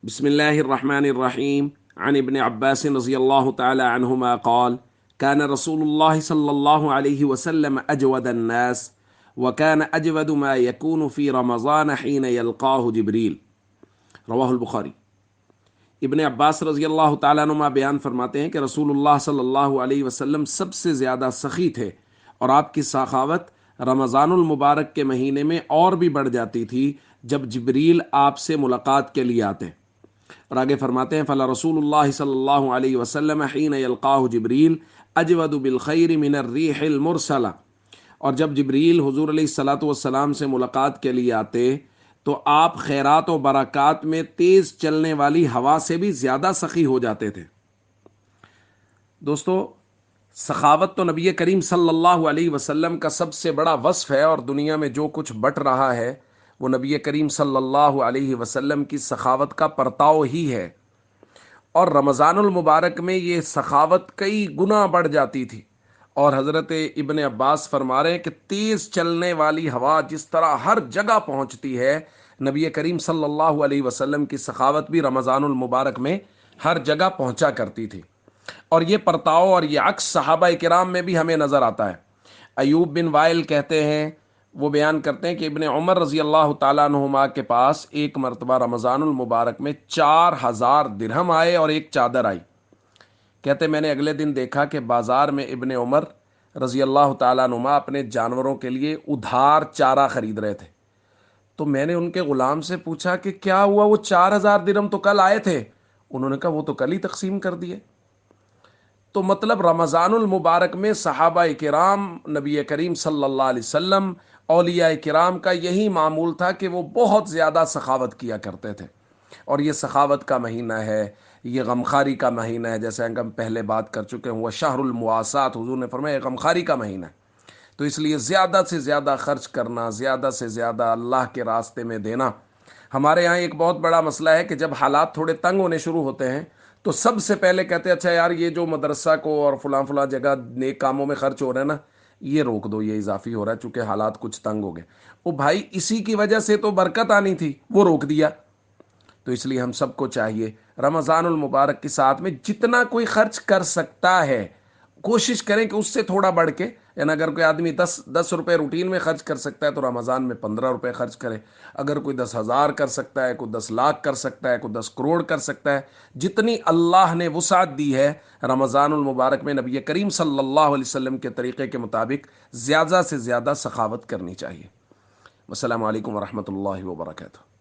بسم الله الرحمن الرحيم. عن ابن عباس رضي الله تعالى عنهما قال: كان رسول الله صلى الله عليه وسلم أجود الناس، وكان أجود ما يكون في رمضان حين يلقاه جبريل. رواہ البخاری۔ ابن عباس رضی اللہ تعالیٰ عنہما بیان فرماتے ہیں کہ رسول اللہ صلی اللہ علیہ وسلم سب سے زیادہ سخی تھے، اور آپ کی سخاوت رمضان المبارک کے مہینے میں اور بھی بڑھ جاتی تھی جب جبریل آپ سے ملاقات کے لیے آتے۔ اور آگے فرماتے ہیں فلا رسول اللہ صلی اللہ علیہ وسلم حین یلقاہ جبریل اجود بالخیر من الریح المرسلہ، اور جب جبریل حضور علیہ الصلاۃ والسلام سے ملاقات کے لیے آتے تو آپ خیرات و برکات میں تیز چلنے والی ہوا سے بھی زیادہ سخی ہو جاتے تھے۔ دوستو، سخاوت تو نبی کریم صلی اللہ علیہ وسلم کا سب سے بڑا وصف ہے، اور دنیا میں جو کچھ بٹ رہا ہے وہ نبی کریم صلی اللہ علیہ وسلم کی سخاوت کا پرتاؤ ہی ہے۔ اور رمضان المبارک میں یہ سخاوت کئی گنا بڑھ جاتی تھی، اور حضرت ابن عباس فرما رہے ہیں کہ تیز چلنے والی ہوا جس طرح ہر جگہ پہنچتی ہے، نبی کریم صلی اللہ علیہ وسلم کی سخاوت بھی رمضان المبارک میں ہر جگہ پہنچا کرتی تھی۔ اور یہ پرتاؤ اور یہ عکس صحابہ کرام میں بھی ہمیں نظر آتا ہے۔ ایوب بن وائل کہتے ہیں، وہ بیان کرتے ہیں کہ ابن عمر رضی اللہ تعالیٰ عنہما کے پاس ایک مرتبہ رمضان المبارک میں 4000 درہم آئے اور ایک چادر آئی۔ کہتے میں نے اگلے دن دیکھا کہ بازار میں ابن عمر رضی اللہ تعالیٰ عنہما اپنے جانوروں کے لیے ادھار چارہ خرید رہے تھے۔ تو میں نے ان کے غلام سے پوچھا کہ کیا ہوا، وہ 4000 درہم تو کل آئے تھے؟ انہوں نے کہا وہ تو کل ہی تقسیم کر دیے۔ تو مطلب رمضان المبارک میں صحابہ کرام، نبی کریم صلی اللہ علیہ وسلم، اولیاء کرام کا یہی معمول تھا کہ وہ بہت زیادہ سخاوت کیا کرتے تھے۔ اور یہ سخاوت کا مہینہ ہے، یہ غمخاری کا مہینہ ہے، جیسے ہم پہلے بات کر چکے ہیں، وہ شہر المواسات، حضور نے فرمایا یہ غمخاری کا مہینہ ہے۔ تو اس لیے زیادہ سے زیادہ خرچ کرنا، زیادہ سے زیادہ اللہ کے راستے میں دینا۔ ہمارے یہاں ایک بہت بڑا مسئلہ ہے کہ جب حالات تھوڑے تنگ ہونے شروع ہوتے ہیں تو سب سے پہلے کہتے ہیں اچھا یار یہ جو مدرسہ کو اور فلاں فلاں جگہ نیک کاموں میں خرچ ہو رہا ہے نا، یہ روک دو، یہ اضافی ہو رہا ہے چونکہ حالات کچھ تنگ ہو گئے۔ وہ بھائی اسی کی وجہ سے تو برکت آنی تھی، وہ روک دیا۔ تو اس لیے ہم سب کو چاہیے رمضان المبارک کے ساتھ میں جتنا کوئی خرچ کر سکتا ہے کوشش کریں کہ اس سے تھوڑا بڑھ کے، یعنی اگر کوئی آدمی 10 روپے روٹین میں خرچ کر سکتا ہے تو رمضان میں 15 روپے خرچ کرے۔ اگر کوئی 10,000 کر سکتا ہے، کوئی 10 لاکھ کر سکتا ہے، کوئی 10 کروڑ کر سکتا ہے، جتنی اللہ نے وسعت دی ہے رمضان المبارک میں نبی کریم صلی اللہ علیہ وسلم کے طریقے کے مطابق زیادہ سے زیادہ سخاوت کرنی چاہیے۔ السلام علیکم ورحمۃ اللہ وبرکاتہ۔